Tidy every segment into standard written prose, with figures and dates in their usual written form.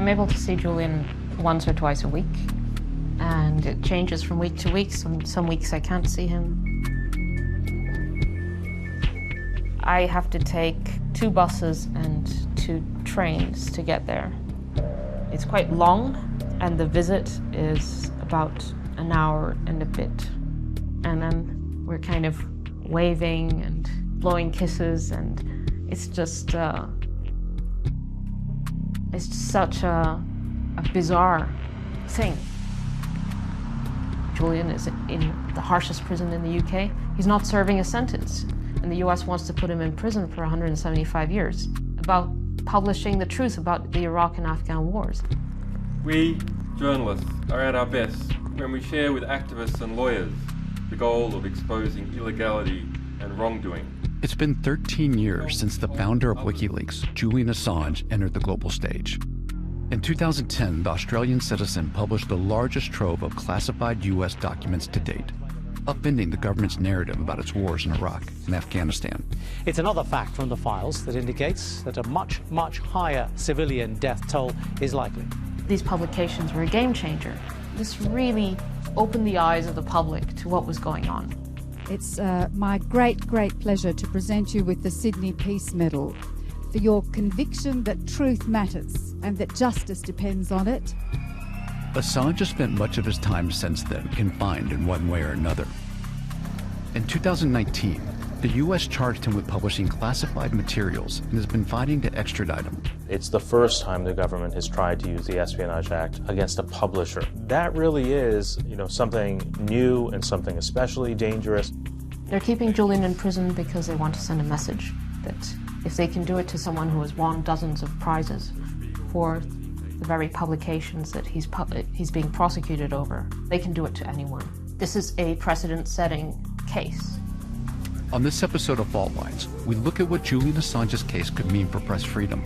I'm able to see Julian once or twice a week, and it changes from week to week. Some weeks I can't see him. I have to take 2 buses and 2 trains to get there. It's quite long, and the visit is about an hour and a bit. And then we're kind of waving and blowing kisses, and it's just such a bizarre thing. Julian is in the harshest prison in the UK. He's not serving a sentence, and the US wants to put him in prison for 175 years about publishing the truth about the Iraq and Afghan wars. We, journalists, are at our best when we share with activists and lawyers the goal of exposing illegality and wrongdoing. It's been 13 years since the founder of WikiLeaks, Julian Assange, entered the global stage. In 2010, the Australian citizen published the largest trove of classified US documents to date, upending the government's narrative about its wars in Iraq and Afghanistan. It's another fact from the files that indicates that a much, much higher civilian death toll is likely. These publications were a game changer. This really opened the eyes of the public to what was going on. It's my great, great pleasure to present you with the Sydney Peace Medal for your conviction that truth matters and that justice depends on it. Assange has spent much of his time since then confined in one way or another. In 2019, the U.S. charged him with publishing classified materials and has been fighting to extradite him. It's the first time the government has tried to use the Espionage Act against a publisher. That really is, something new and something especially dangerous. They're keeping Julian in prison because they want to send a message that if they can do it to someone who has won dozens of prizes for the very publications that he's being prosecuted over, they can do it to anyone. This is a precedent-setting case. On this episode of Fault Lines, we look at what Julian Assange's case could mean for press freedom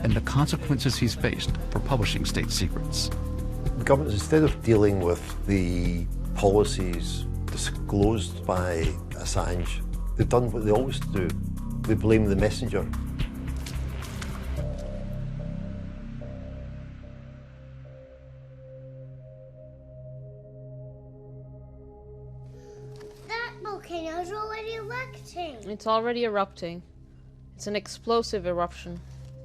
and the consequences he's faced for publishing state secrets. The government, instead of dealing with the policies disclosed by Assange, they've done what they always do. They blame the messenger. That volcano's already erupting. It's already erupting. It's an explosive eruption.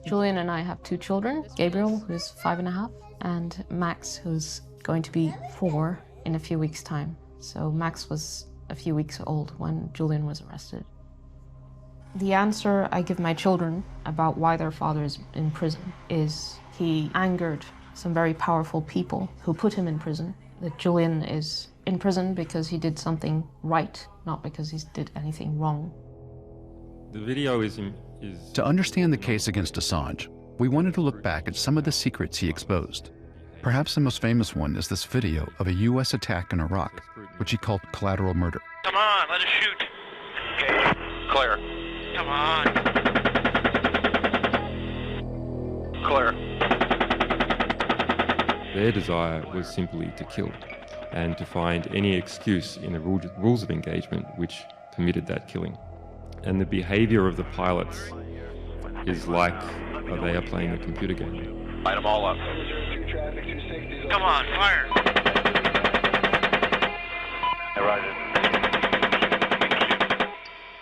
Julian and I have 2 children, Gabriel, who's 5.5, and Max, who's going to be 4 in a few weeks' time. So Max was a few weeks old when Julian was arrested. The answer I give my children about why their father is in prison is he angered some very powerful people who put him in prison. That Julian is in prison because he did something right, not because he did anything wrong. The video is... To understand the case against Assange, we wanted to look back at some of the secrets he exposed. Perhaps the most famous one is this video of a U.S. attack in Iraq, which he called collateral murder. Come on, let us shoot. Okay, clear. Come on. Clear. Their desire was simply to kill and to find any excuse in the rules of engagement which permitted that killing. And the behavior of the pilots is like they are playing a computer game. Light them all up. Come on, fire.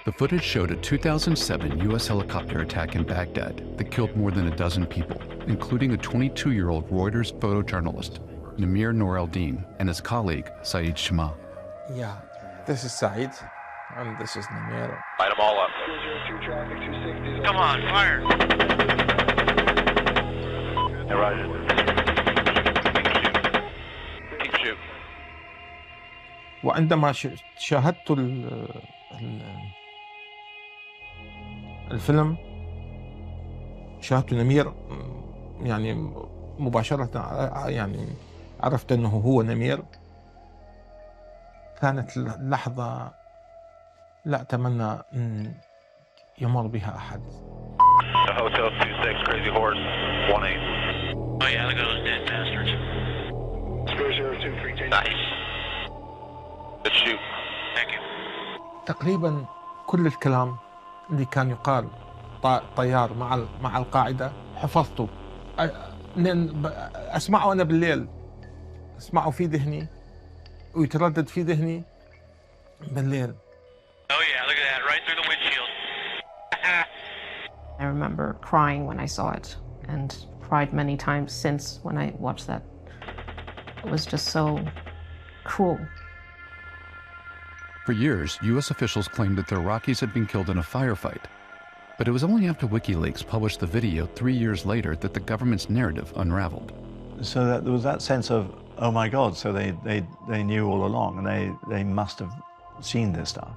The footage showed a 2007 U.S. helicopter attack in Baghdad that killed more than a dozen people, including a 22-year-old Reuters photojournalist, Namir Noor el-Din, and his colleague, Saeed Shama. Yeah, this is Saeed, and this is Namir. Light them all up. Come on, fire. Keep shoot. وعندما شاهدت الفيلم شاهدت نمير مباشرة عرفت أنه هو نمير. كانت لحظة لا أتمنى أن يمر بها أحد. Hotel 26, Crazy Horse, 18. Oh yeah, look at those dead bastards. 002, nice. Good shoot. Thank you. تقريبا كل الكلام اللي كان يقال طيار مع القاعدة حفظته. أسمعه أنا بالليل، أسمعه في ذهني ويتردد في ذهني بالليل. Oh yeah, look at that, right through the windshield. I remember crying when I saw it, and cried many times since when I watched that. It was just so cruel. For years, U.S. officials claimed that the Iraqis had been killed in a firefight. But it was only after WikiLeaks published the video 3 years later that the government's narrative unraveled. So that there was that sense of, oh my God, so they knew all along, and they must have seen this stuff.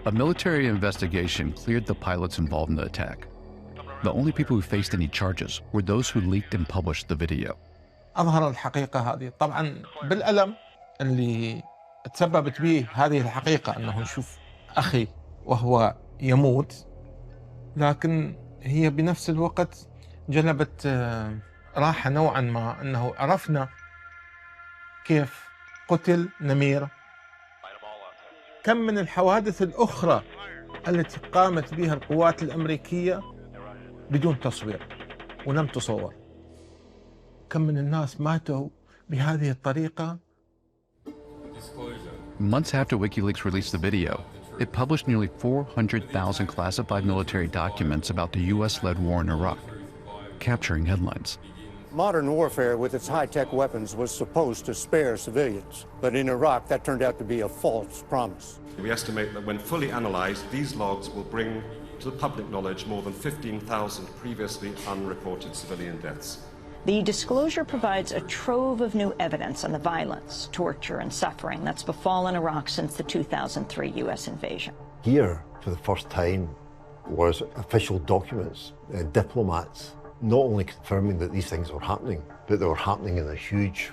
A military investigation cleared the pilots involved in the attack. The only people who faced any charges were those who leaked and published the video. أظهر الحقيقة هذه طبعا بالألم اللي تسببت به هذه الحقيقة، أنه نشوف أخي وهو يموت، لكن هي بنفس الوقت جلبت راحة نوعا ما، أنه عرفنا كيف قتل نمير. كم من الحوادث الأخرى التي قامت بها القوات الأمريكية بدون تصوير ولم تصور. كم من الناس ماتوا بهذه الطريقة. Months after WikiLeaks released the video, it published nearly 400,000 classified military documents about the U.S.-led war in Iraq, capturing headlines. Modern warfare with its high-tech weapons was supposed to spare civilians, but in Iraq that turned out to be a false promise. We estimate that when fully analyzed, these logs will bring to the public knowledge more than 15,000 previously unreported civilian deaths. The disclosure provides a trove of new evidence on the violence, torture, and suffering that's befallen Iraq since the 2003 U.S. invasion. Here, for the first time, was official documents, diplomats, not only confirming that these things were happening, but they were happening in a huge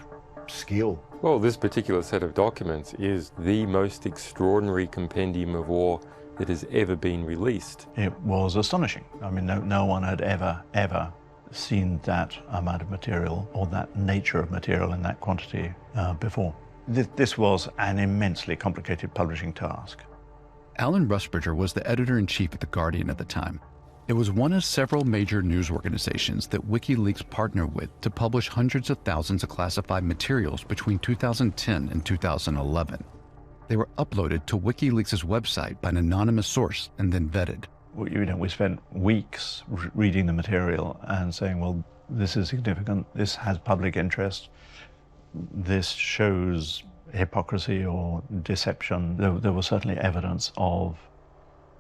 scale. Well, this particular set of documents is the most extraordinary compendium of war that has ever been released. It was astonishing. I mean, no one had ever seen that amount of material or that nature of material in that quantity before. This was an immensely complicated publishing task. Alan Rusbridger was the editor-in-chief at The Guardian at the time. It was one of several major news organizations that WikiLeaks partnered with to publish hundreds of thousands of classified materials between 2010 and 2011. They were uploaded to WikiLeaks' website by an anonymous source and then vetted. We spent weeks reading the material and saying, well, this is significant, this has public interest, this shows hypocrisy or deception. There was certainly evidence of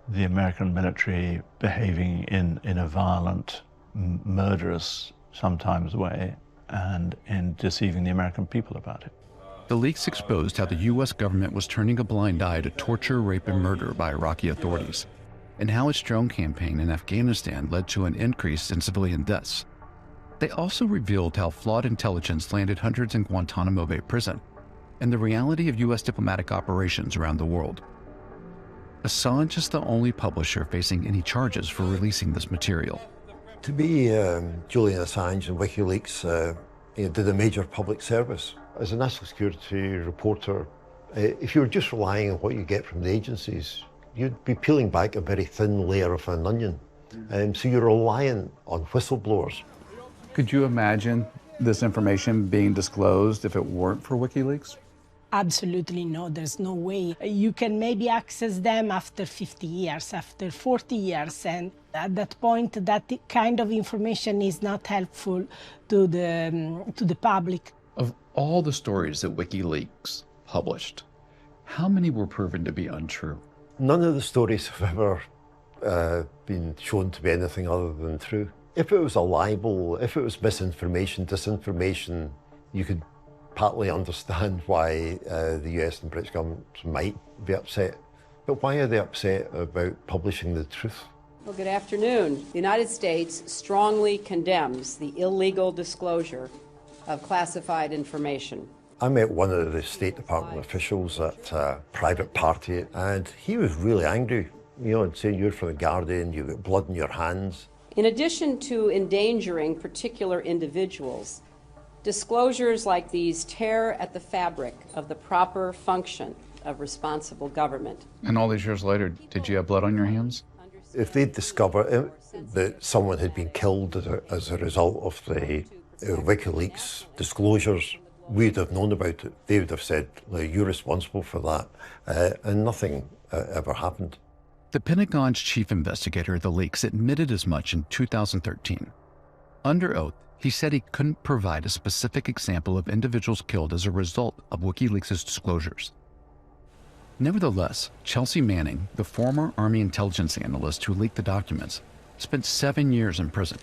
the American military behaving in a violent, murderous, sometimes way, and in deceiving the American people about it. The leaks exposed how the U.S. government was turning a blind eye to torture, rape, and murder by Iraqi authorities, and how its drone campaign in Afghanistan led to an increase in civilian deaths. They also revealed how flawed intelligence landed hundreds in Guantanamo Bay prison, and the reality of U.S. diplomatic operations around the world. Assange is the only publisher facing any charges for releasing this material. To me, Julian Assange and WikiLeaks did a major public service. As a national security reporter, if you were just relying on what you get from the agencies, you'd be peeling back a very thin layer of an onion. So you're reliant on whistleblowers. Could you imagine this information being disclosed if it weren't for WikiLeaks? Absolutely no, there's no way. You can maybe access them after 50 years, after 40 years, and at that point, that kind of information is not helpful to the public. Of all the stories that WikiLeaks published, how many were proven to be untrue? None of the stories have ever been shown to be anything other than true. If it was a libel, if it was misinformation, disinformation, you could partly understand why the US and British governments might be upset. But why are they upset about publishing the truth? Well, good afternoon. The United States strongly condemns the illegal disclosure of classified information. I met one of the State Department officials at a private party, and he was really angry, and saying, you're from the Guardian, you've got blood in your hands. In addition to endangering particular individuals, disclosures like these tear at the fabric of the proper function of responsible government. And all these years later, did you have blood on your hands? If they'd discovered that someone had been killed as a result of the WikiLeaks disclosures, we'd have known about it. They would have said, you're responsible for that, and nothing ever happened. The Pentagon's chief investigator of the leaks admitted as much in 2013. Under oath, he said he couldn't provide a specific example of individuals killed as a result of WikiLeaks' disclosures. Nevertheless, Chelsea Manning, the former Army intelligence analyst who leaked the documents, spent 7 years in prison,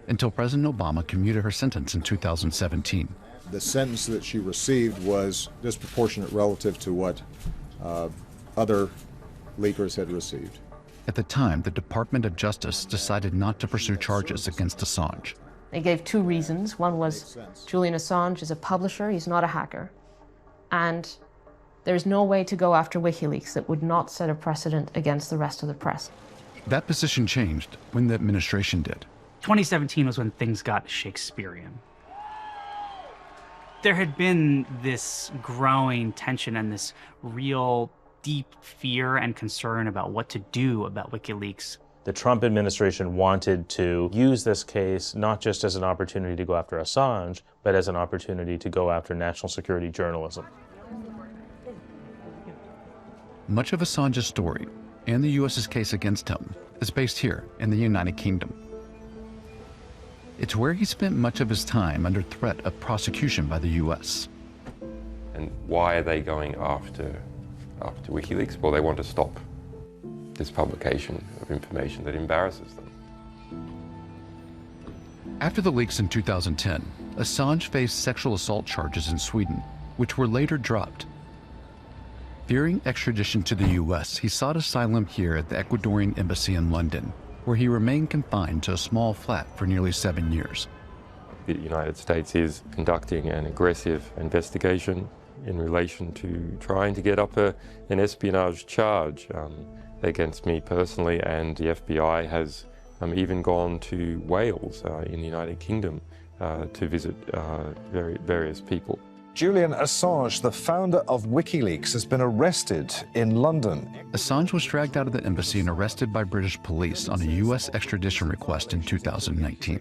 until President Obama commuted her sentence in 2017. The sentence that she received was disproportionate relative to what other leakers had received. At the time, the Department of Justice decided not to pursue charges against Assange. They gave two reasons. One was Julian Assange is a publisher, he's not a hacker. And there's no way to go after WikiLeaks that would not set a precedent against the rest of the press. That position changed when the administration did. 2017 was when things got Shakespearean. There had been this growing tension and this real deep fear and concern about what to do about WikiLeaks. The Trump administration wanted to use this case not just as an opportunity to go after Assange, but as an opportunity to go after national security journalism. Much of Assange's story and the U.S.'s case against him is based here in the United Kingdom. It's where he spent much of his time under threat of prosecution by the U.S. And why are they going after WikiLeaks? Well, they want to stop this publication of information that embarrasses them. After the leaks in 2010, Assange faced sexual assault charges in Sweden, which were later dropped. Fearing extradition to the U.S., he sought asylum here at the Ecuadorian embassy in London, where he remained confined to a small flat for nearly 7 years. The United States is conducting an aggressive investigation in relation to trying to get up an espionage charge against me personally, and the FBI has even gone to Wales in the United Kingdom to visit various people. Julian Assange, the founder of WikiLeaks, has been arrested in London. Assange was dragged out of the embassy and arrested by British police on a U.S. extradition request in 2019.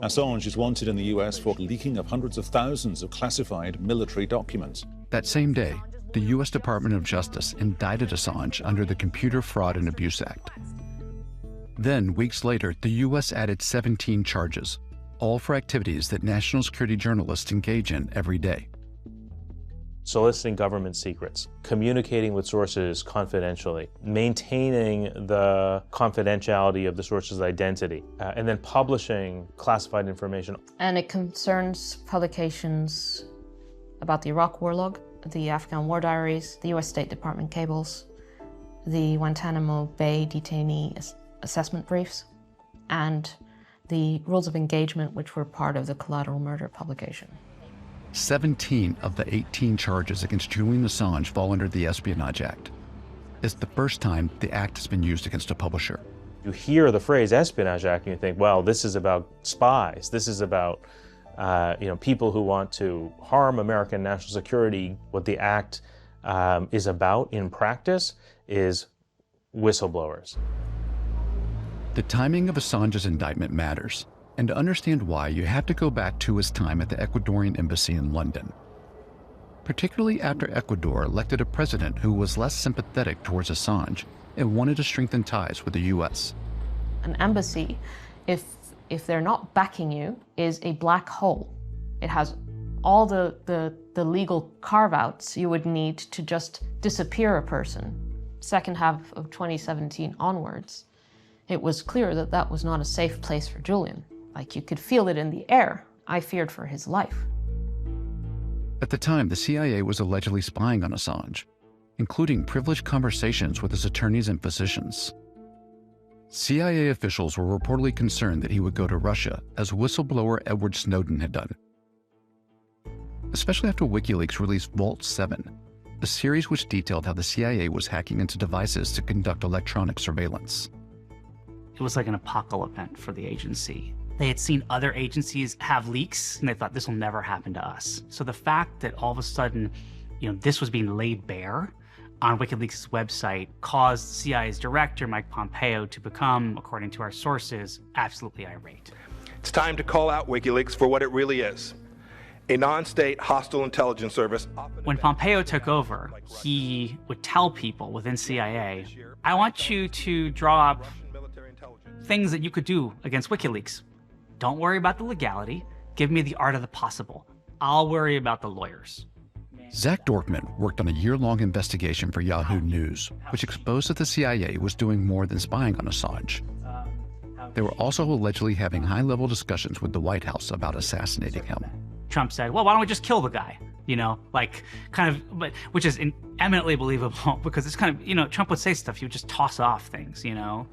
Assange is wanted in the U.S. for leaking of hundreds of thousands of classified military documents. That same day, the U.S. Department of Justice indicted Assange under the Computer Fraud and Abuse Act. Then, weeks later, the U.S. added 17 charges, all for activities that national security journalists engage in every day. Soliciting government secrets, communicating with sources confidentially, maintaining the confidentiality of the source's identity, and then publishing classified information. And it concerns publications about the Iraq War Log, the Afghan War Diaries, the US State Department cables, the Guantanamo Bay detainee assessment briefs, and the rules of engagement, which were part of the collateral murder publication. 17 of the 18 charges against Julian Assange fall under the Espionage Act. It's the first time the act has been used against a publisher. You hear the phrase Espionage Act and you think, well, this is about spies. This is about people who want to harm American national security. What the act is about in practice is whistleblowers. The timing of Assange's indictment matters. And to understand why, you have to go back to his time at the Ecuadorian embassy in London. Particularly after Ecuador elected a president who was less sympathetic towards Assange and wanted to strengthen ties with the US. An embassy, if they're not backing you, is a black hole. It has all the legal carve-outs you would need to just disappear a person. Second half of 2017 onwards, it was clear that that was not a safe place for Julian. Like, you could feel it in the air. I feared for his life. At the time, the CIA was allegedly spying on Assange, including privileged conversations with his attorneys and physicians. CIA officials were reportedly concerned that he would go to Russia, as whistleblower Edward Snowden had done. Especially after WikiLeaks released Vault 7, a series which detailed how the CIA was hacking into devices to conduct electronic surveillance. It was like an apocalypse event for the agency. They had seen other agencies have leaks, and they thought, this will never happen to us. So the fact that all of a sudden, this was being laid bare on WikiLeaks' website caused CIA's director, Mike Pompeo, to become, according to our sources, absolutely irate. It's time to call out WikiLeaks for what it really is. A non-state hostile intelligence service. When Pompeo took over, he would tell people within CIA, I want you to draw up things that you could do against WikiLeaks. Don't worry about the legality. Give me the art of the possible. I'll worry about the lawyers. Zach Dorkman worked on a year-long investigation for Yahoo News, which exposed that the CIA was doing more than spying on Assange. They were also allegedly having high-level discussions with the White House about assassinating him. Trump said, well, why don't we just kill the guy? You know, like kind of, but which is eminently believable because it's kind of, you know, Trump would say stuff, he would just toss off things, you know.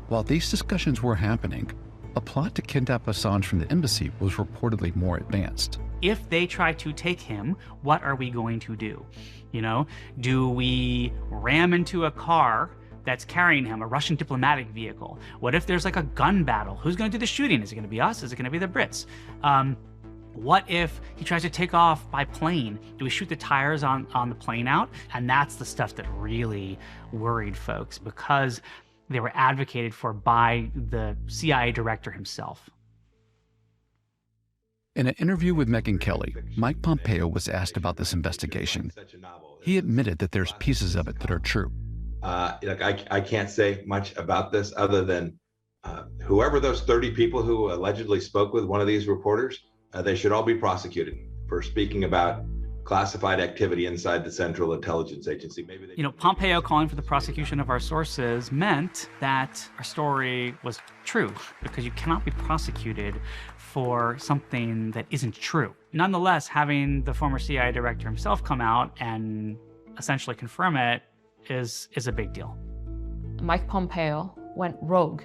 While these discussions were happening, a plot to kidnap Assange from the embassy was reportedly more advanced. If they try to take him, what are we going to do? You know, do we ram into a car that's carrying him, a Russian diplomatic vehicle? What if there's like a gun battle? Who's going to do the shooting? Is it going to be us? Is it going to be the Brits? What if he tries to take off by plane? Do we shoot the tires on the plane out? And that's the stuff that really worried folks because they were advocated for by the CIA director himself. In an interview with Megyn Kelly, Mike Pompeo was asked about this investigation. He admitted that there's pieces of it that are true. Look, I can't say much about this other than whoever those 30 people who allegedly spoke with one of these reporters, they should all be prosecuted for speaking about classified activity inside the Central Intelligence Agency. Maybe they... You know, Pompeo calling for the prosecution of our sources meant that our story was true because you cannot be prosecuted for something that isn't true. Nonetheless, having the former CIA director himself come out and essentially confirm it is a big deal. Mike Pompeo went rogue.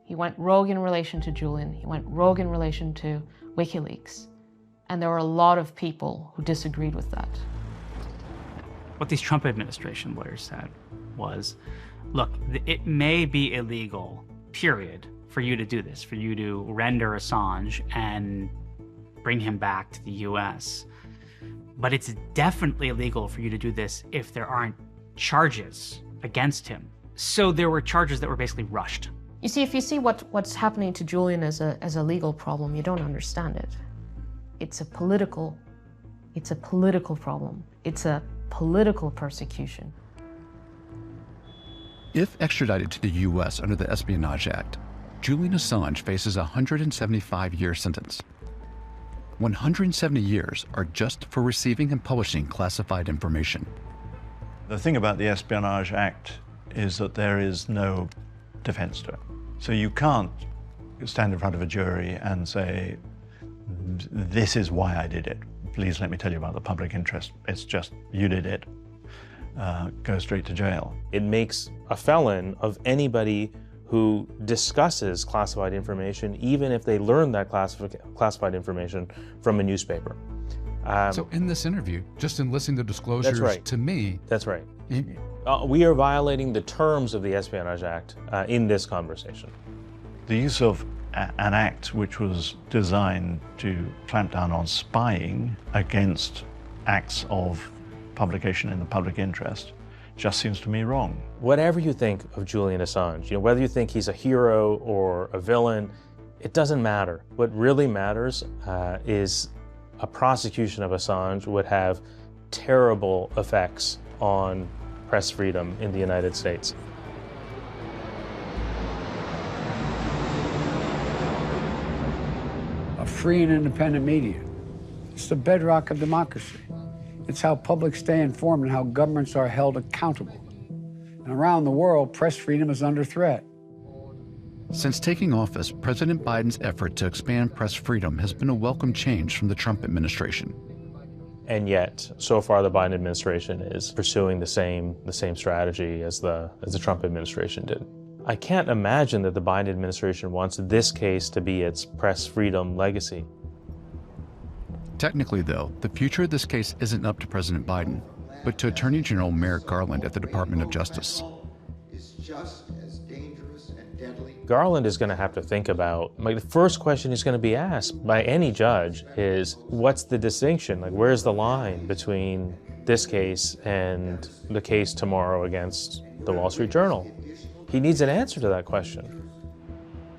He went rogue in relation to Julian. He went rogue in relation to WikiLeaks. And there were a lot of people who disagreed with that. What these Trump administration lawyers said was, look, it may be illegal, period, for you to do this, for you to render Assange and bring him back to the US. But it's definitely illegal for you to do this if there aren't charges against him. So there were charges that were basically rushed. You see, if you see what's happening to Julian as a legal problem, you don't understand it. It's a political problem. It's a political persecution. If extradited to the US under the Espionage Act, Julian Assange faces a 175-year sentence. 170 years are just for receiving and publishing classified information. The thing about the Espionage Act is that there is no defense to it. So you can't stand in front of a jury and say, this is why I did it. Please let me tell you about the public interest. It's just, you did it. Go straight to jail. It makes a felon of anybody who discusses classified information, even if they learn that classified information from a newspaper. So in this interview, just in listening to disclosures to me... That's right. We are violating the terms of the Espionage Act in this conversation. The use of an act which was designed to clamp down on spying against acts of publication in the public interest just seems to me wrong. Whatever you think of Julian Assange, whether you think he's a hero or a villain, it doesn't matter. What really matters is a prosecution of Assange would have terrible effects on press freedom in the United States. A free and independent media. It's the bedrock of democracy. It's how publics stay informed and how governments are held accountable. And around the world, press freedom is under threat. Since taking office, President Biden's effort to expand press freedom has been a welcome change from the Trump administration. And yet, so far, the Biden administration is pursuing the same strategy as the Trump administration did. I can't imagine that the Biden administration wants this case to be its press freedom legacy. Technically, though, the future of this case isn't up to President Biden, but to Attorney General Merrick Garland at the Department of Justice. Garland is going to have to think about, the first question he's going to be asked by any judge is, what's the distinction? Where's the line between this case and the case tomorrow against the Wall Street Journal? He needs an answer to that question.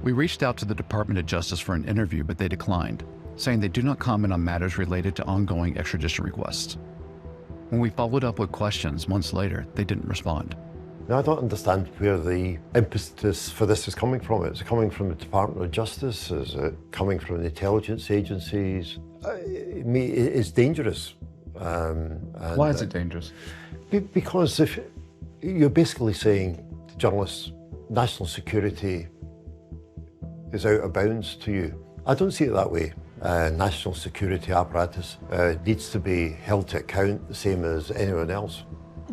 We reached out to the Department of Justice for an interview, but they declined, saying they do not comment on matters related to ongoing extradition requests. When we followed up with questions months later, they didn't respond. Now, I don't understand where the impetus for this is coming from. Is it coming from the Department of Justice? Is it coming from the intelligence agencies? It's dangerous. Why is it dangerous? Because if you're basically saying to journalists, national security is out of bounds to you. I don't see it that way. National security apparatus needs to be held to account the same as anyone else.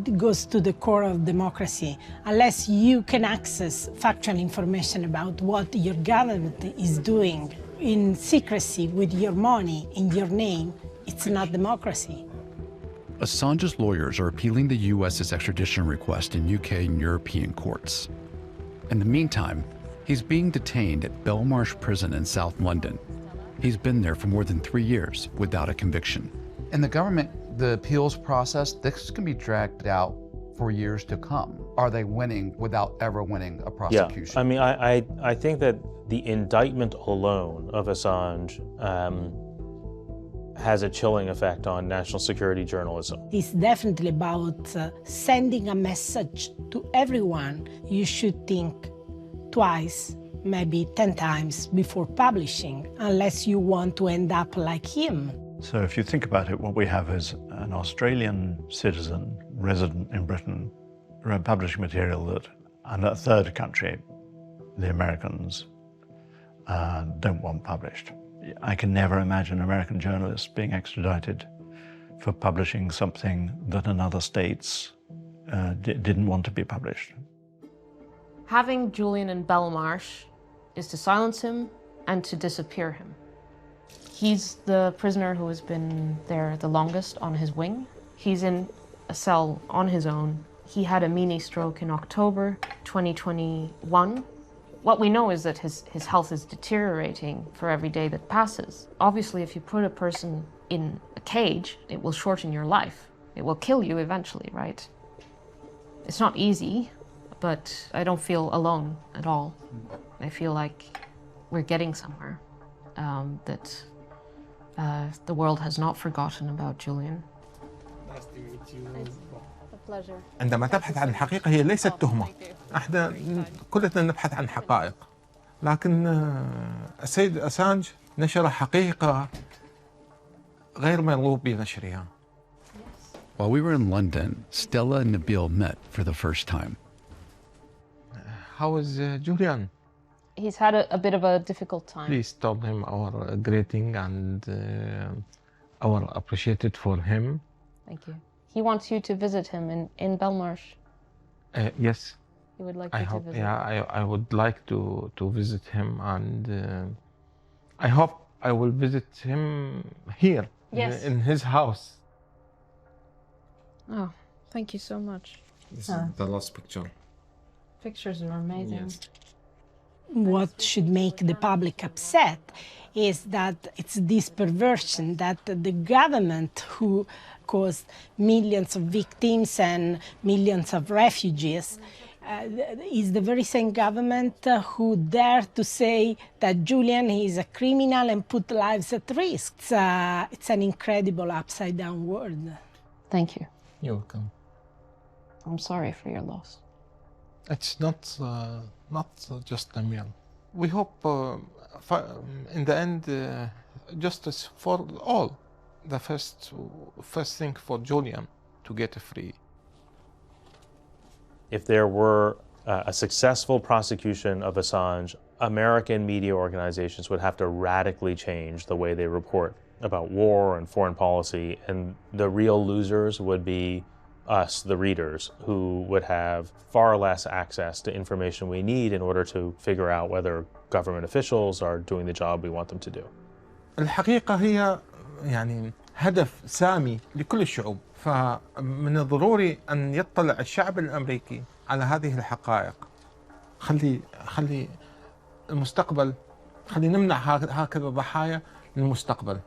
It goes to the core of democracy. Unless you can access factual information about what your government is doing in secrecy with your money, in your name, it's not democracy. Assange's lawyers are appealing the U.S.'s extradition request in UK and European courts. In the meantime, he's being detained at Belmarsh Prison in South London. He's been there for more than 3 years without a conviction. In the government, the appeals process, this can be dragged out for years to come. Are they winning without ever winning a prosecution? Yeah, I mean, I think that the indictment alone of Assange has a chilling effect on national security journalism. It's definitely about sending a message to everyone. You should think twice, maybe 10 times before publishing, unless you want to end up like him. So if you think about it, what we have is an Australian citizen resident in Britain publishing material that, and a third country, the Americans, don't want published. I can never imagine American journalists being extradited for publishing something that another states didn't want to be published. Having Julian in Belmarsh is to silence him and to disappear him. He's the prisoner who has been there the longest on his wing. He's in a cell on his own. He had a mini stroke in October 2021. What we know is that his health is deteriorating for every day that passes. Obviously, if you put a person in a cage, it will shorten your life. It will kill you eventually, right? It's not easy, but I don't feel alone at all. I feel like we're getting somewhere, that the world has not forgotten about Julian. Nice to meet you. A pleasure. عندما تبحث عن الحقيقة هي ليست تهمة. احنا كلنا نبحث عن حقائق. لكن السيد أسانج نشر حقيقة غير مرغوب بنشرها. While we were in London, Stella and Nabil met for the first time. How is Julian? He's had a bit of a difficult time. Please tell him our greeting and our appreciated for him. Thank you. He wants you to visit him in Belmarsh. Yes. He would like you to visit. Yeah, I would like to visit him, and I hope I will visit him here, yes, in his house. Oh, thank you so much. This is the last picture. Pictures are amazing. Yes. What should make the public upset is that it's this perversion that the government who caused millions of victims and millions of refugees is the very same government who dare to say that Julian is a criminal and put lives at risk. It's an incredible upside-down world. Thank you. You're welcome. I'm sorry for your loss. It's not just a meal. We hope in the end justice for all. The first thing for Julian to get free. If there were a successful prosecution of Assange, American media organizations would have to radically change the way they report about war and foreign policy, and the real losers would be us, the readers, who would have far less access to information we need in order to figure out whether government officials are doing the job we want them to do. الحقيقة هي يعني هدف سامي لكل الشعوب، فمن الضروري أن يطلع الشعب الأمريكي على هذه الحقائق. خلي المستقبل، خلي نمنع هكذا ضحايا للمستقبل.